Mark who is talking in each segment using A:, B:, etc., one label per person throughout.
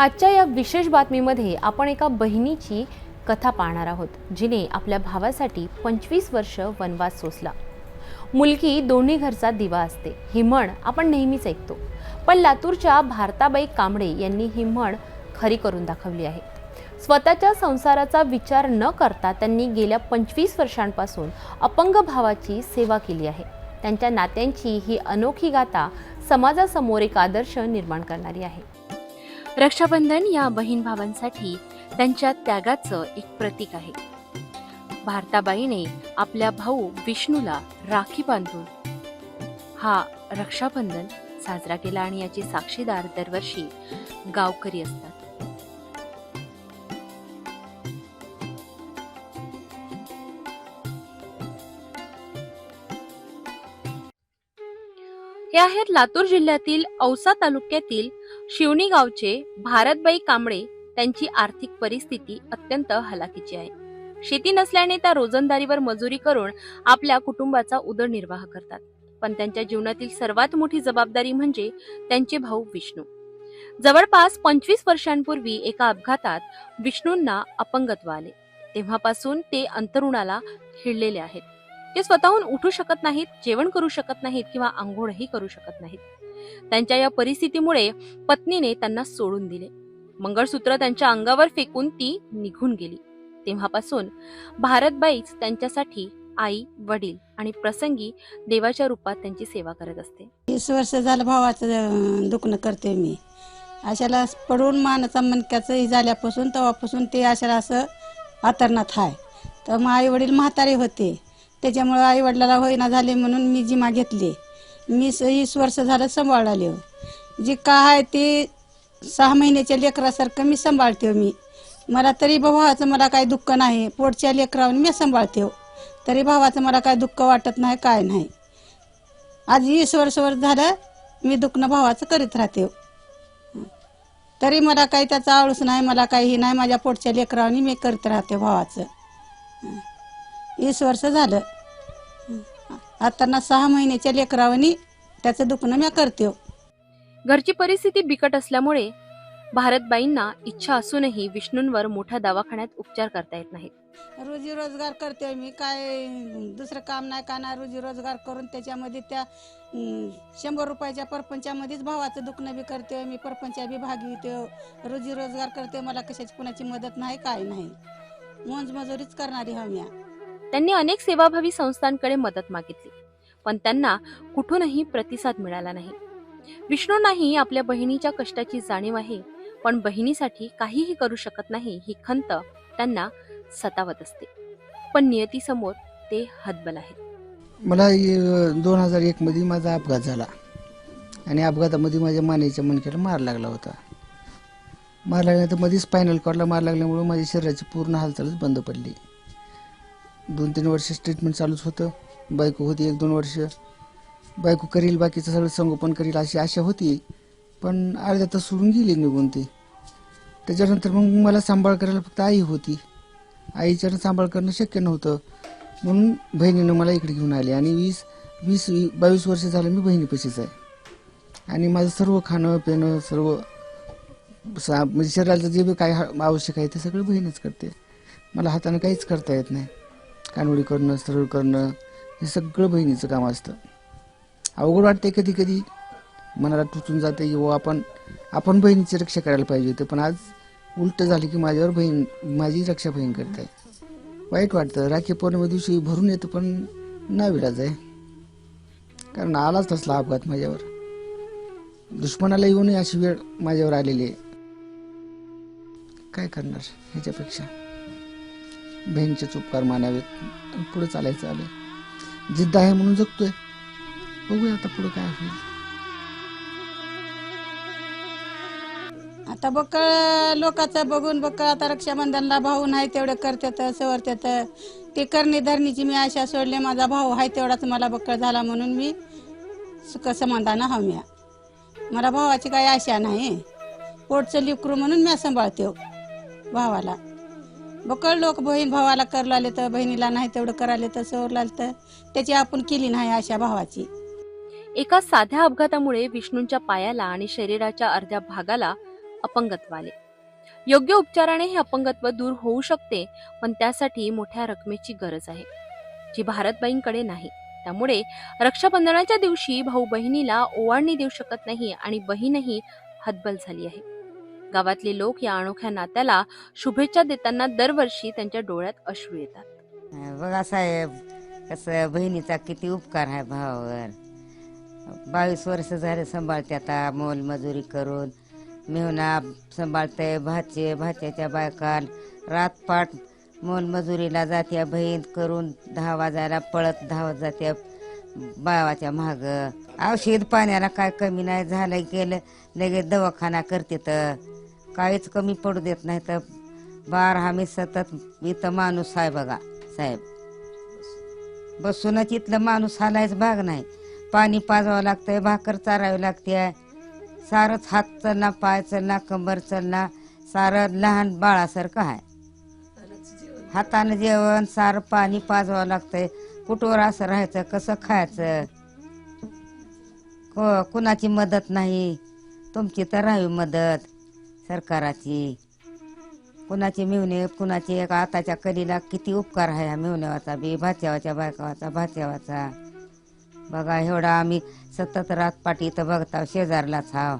A: आजच्या या विशेष बातमीमध्ये आपण एका बहिणीची कथा पाहणार आहोत, जिने आपल्या भावासाठी 25 वर्ष वनवास सोसला। मुलगी दोन्ही घरचा दिवा असते ही म्हण आपण नेहमीच ऐकतो, पण लातूरच्या भारताबाई कांबळे यांनी ही म्हण खरी करून दाखवली आहे। स्वतःच्या संसाराचा विचार न करता त्यांनी गेल्या 25 वर्षांपासून अपंग भावाची सेवा केली आहे। त्यांच्या नात्यांची ही अनोखी गाथा समाजासमोर एक आदर्श निर्माण करणारी आहे। रक्षाबंधन या बहीण भावांसाठी त्यांच्या त्यागाचं एक प्रतीक आहे। भारताबाईने आपल्या भाऊ विष्णूला राखी बांधून हा रक्षाबंधन साजरा केला आणि याची साक्षीदार दरवर्षी गावकरी असतात। हे आहेत लातूर जिल्ह्यातील औसा तालुक्यातील शिवणी गावचे भारतबाई कांबळे। त्यांची आर्थिक परिस्थिती अत्यंत हलाखीची आहे। शेती नसल्याने त्या रोजंदारीवर मजुरी करून आपल्या कुटुंबाचा उदरनिर्वाह करतात, पण त्यांच्या जीवनातील सर्वात मोठी जबाबदारी म्हणजे त्यांचे भाऊ विष्णू। जवळपास 25 वर्षांपूर्वी एका अपघातात विष्णूंना अपंगत्व आले। तेव्हापासून ते अंतरुणाला खिळलेले आहेत। ते स्वतःहून उठू शकत नाहीत, जेवण करू शकत नाहीत किंवा आंघोळही करू शकत नाहीत। त्यांच्या या परिस्थितीमुळे पत्नीने त्यांना सोडून दिले। मंगळसूत्र त्यांच्या अंगावर फेकून ती निघून गेली। तेव्हापासून भारतबाईच त्यांच्यासाठी आई, वडील आणि प्रसंगी देवाच्या रूपात त्यांची सेवा करत असते।
B: 20 वर्ष झालं भावाचं दुखणं करते मी। अशाला पडून मानाचा मनक्याचं झाल्यापासून तेव्हापासून ते अशाला असं आतरणात आहे। तर मग आई वडील म्हातारे होते, त्याच्यामुळे आई वडिलाला होईना झाले म्हणून मी जिमा घेतली। मी 20 वर्ष झालं सांभाळले। जे काय आहे ते 6 महिन्याच्या लेकरासारखं मी सांभाळते। मला तरी भावाचं मला काही दुःख नाही, पोटच्या लेकरावर मी सांभाळते, तरी भावाचं मला काही दुःख वाटत नाही, काय नाही। आज 20 वर्षावर झालं मी दुखणं भावाचं करीत राहते, तरी मला काही त्याचा आळूस नाही, मला काही नाही। माझ्या पोटच्या लेकरावर मी करीत राहते भावाचं। 20 वर्ष झालं आता ना 6 महिन्याच्या लेकरावानी त्याचं दुखणं मी करते।
A: घरची परिस्थिती बिकट असल्यामुळे भारतबाईंना इच्छा असूनही विष्णूंवर मोठ्या दवाखान्यात उपचार करता येत नाहीत।
B: रोजी रोजगार करते मी, काय दुसरं काम नाही का ना, रोजी रोजगार करून त्याच्यामध्ये त्या 100 रुपयाच्या परपंचामध्येच भावाचं दुखणं बी करते मी, परपंचा बी भाग घेते, रोजी रोजगार करते। मला कशाची कुणाची मदत नाही, काय नाही, मोजमजुरीच करणारी हा मी।
A: त्यांनी अनेक सेवाभावी संस्थांकडे मदत मागितली, पण त्यांना कुठूनही प्रतिसाद मिळाला नाही। विष्णूंनाही आपल्या बहिणीच्या कष्टाची जाणीव आहे, पण बहिणीसाठी काहीही करू शकत नाही ही खंत त्यांना सतावत असते, पण नियतीसमोर ते हतबल आहेत।
C: मला 2001 मध्ये माझा अपघात झाला आणि अपघातामध्ये माझ्या मानेच्या मणक्याला मार लागला होता। मार लागल्यानंतर मध्ये स्पायनल कॉर्डला मार लागल्यामुळे माझ्या शरीराची पूर्ण हालचालच बंद पडली। 2-3 वर्ष ट्रीटमेंट चालूच होतं। बायको होती 1-2 वर्ष, बायको करील बाकीचं सगळं संगोपन करील अशी आशा होती, पण अर्ध्या तास सोडून गेली निघून ते। त्याच्यानंतर मग मला सांभाळ करायला फक्त आई होती, आईच्यानं सांभाळ करणं शक्य नव्हतं, म्हणून बहिणीनं मला इकडे घेऊन आले आणि 22 वर्ष झालं मी बहिणीपाशीच आहे। आणि माझं सर्व खाणं पिणं सर्व म्हणजे शरीराचं जे बी काय आवश्यक आहे ते सगळं बहीणच करते। मला हातानं काहीच करता येत नाही, कानोडी करणं सरळ करणं हे सगळं बहिणीचं काम असतं। अवघड वाटते कधी कधी, मनाला टुचून जाते व आपण बहिणीची रक्षा करायला पाहिजे होते, पण आज उलट झाले की माझ्यावर माझी रक्षा बहीण करते। वाईट वाटतं। राखी पौर्णिमे दिवशी भरून येतं, पण नाविलाज आहे, कारण आलाच नसला अपघात माझ्यावर। दुश्मनाला येऊनही अशी वेळ माझ्यावर आलेली आहे, काय करणार। ह्याच्यापेक्षा बहिणीचे उपकार मानावेत, पुढे चालायचं आलं। जिद्द आहे म्हणून जगतोय, बघूया आता पुढे काय होईल।
B: आता बक्कळ लोकांचं बघून बक्कळ आता रक्षाबंधनला भाऊ नाही तेवढं करतात सवरतात, ते करणे धरणीची मी आशा सोडले। माझा भाऊ आहे तेवढाच मला बक्कळ झाला म्हणून मी सुख समाधान हव्या। मला भावाची काही आशा नाही, पोटचं लेकरू म्हणून मी सांभाळते भावाला। बक्कळ लोक बहीण भावाला करू लागले तर बहिणीला नाही तेवढं करायला तर सवर लागलं, तर त्याची आपण केली नाही आशा भावाची।
A: एका साध्या अपघातामुळे विष्णूंच्या पायाला आणि शरीराच्या अर्ध्या भागाला अपंगत्व आले. योग्य उपचाराने हे अपंगत्व दूर होऊ शकते, पण त्यासाठी मोठ्या रकमेची गरज आहे, जी भारतबाईंकडे नाही. त्यामुळे रक्षाबंधनाच्या दिवशी भाऊ बहिणीला ओवाळणी देऊ शकत नाही आणि बहीणही हतबल झाली आहे. गावातले लोक या अनोख्या नात्याला शुभेच्छा देताना दरवर्षी त्यांच्या डोळ्यात अश्रू येतात.
D: बघा साहेब, कसं बहिणीचा किती उपकार आहे भावावर. 22 वर्ष झाले सांभाळते, आता मोलमजुरी करून मेहुणा सांभाळते, भाच्याच्या बायका रातपाट मोलमजुरीला जात्या, बहीण करून 10 वाजायला पळत धावत जात्या बावाच्या माग. औषध पाण्याला काय कमी नाही झालं, गेलं लगेच दवाखाना करते, तर काहीच कमी पडू देत नाही. तर 12 आम्ही सतत इथं माणूस आहे बघा साहेब, बसूनच इथलं माणूस हालायच भाग नाही. पाणी पाजावं लागतंय, भाकर चारावी लागते, सारंच हात चलना, पाय चलना, कंबर चलना, सारं लहान बाळासारखं आहे. हातानं जेवण, सारं पाणी पाजावं लागतंय. कुठवर असं राहायचं, कसं खायचं, कुणाची मदत नाही. तुमची तर राहावी मदत सरकाराची. कुणाची मिळणे, कुणाची एका हाताच्या कलीला किती उपकार आहे ह्या मिळण्यावाचा बी, भाच्यावाच्या बायकावाचा, भाच्यावाचा. बघा एवढा आम्ही सतत रातपाटी इथं बघता, शेजारलाच हाव,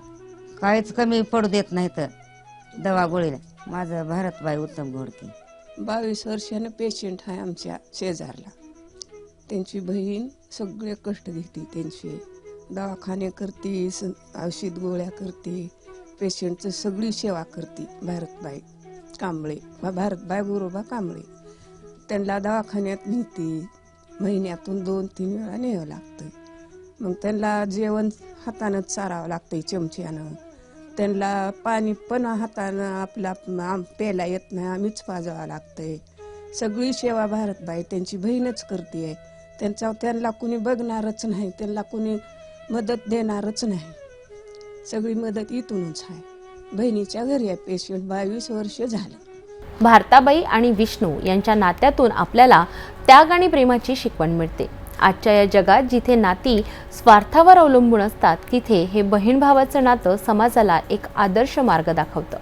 D: काहीच कमी पडू देत नाही. तर दवा गोळीला माझं भारतबाई उत्तम घोडके.
E: 22 वर्षानं पेशंट आहे आमच्या शेजारला. त्यांची बहीण सगळे कष्ट घेते, त्यांचे दवाखाने करते, औषध गोळ्या करते, पेशंटचं सगळी सेवा करते. भारतबाई कांबळे, भारतबाई गुरुबा कांबळे. त्यांना दवाखान्यात नेते, महिन्यातून 2-3 वेळा न्यावं लागतं. मग त्यांना जेवण हातानंच चारावं लागतं, चमच्यानं. त्यांना पाणी पण हातानं आपला प्यायला येत नाही, आम्हीच पाजावं लागतंय. सगळी सेवा भारतबाई त्यांची बहीणच करते. त्यांना कुणी बघणारच नाही, त्यांना कुणी मदत देणारच नाही. सगळी मदत इथूनच आहे. बहिणीच्या घरी आहे पेशंट, 22 वर्ष झालं.
A: भारताबाई आणि विष्णू यांच्या नात्यातून आपल्याला त्याग आणि प्रेमाची शिकवण मिळते. आजच्या या जगात जिथे नाती स्वार्थावर अवलंबून असतात, तिथे हे बहीण भावाचं नातं समाजाला एक आदर्श मार्ग दाखवतं.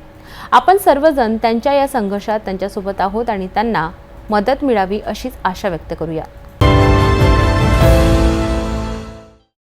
A: आपण सर्वजण त्यांच्या या संघर्षात त्यांच्यासोबत आहोत आणि त्यांना मदत मिळावी अशीच आशा व्यक्त करूया.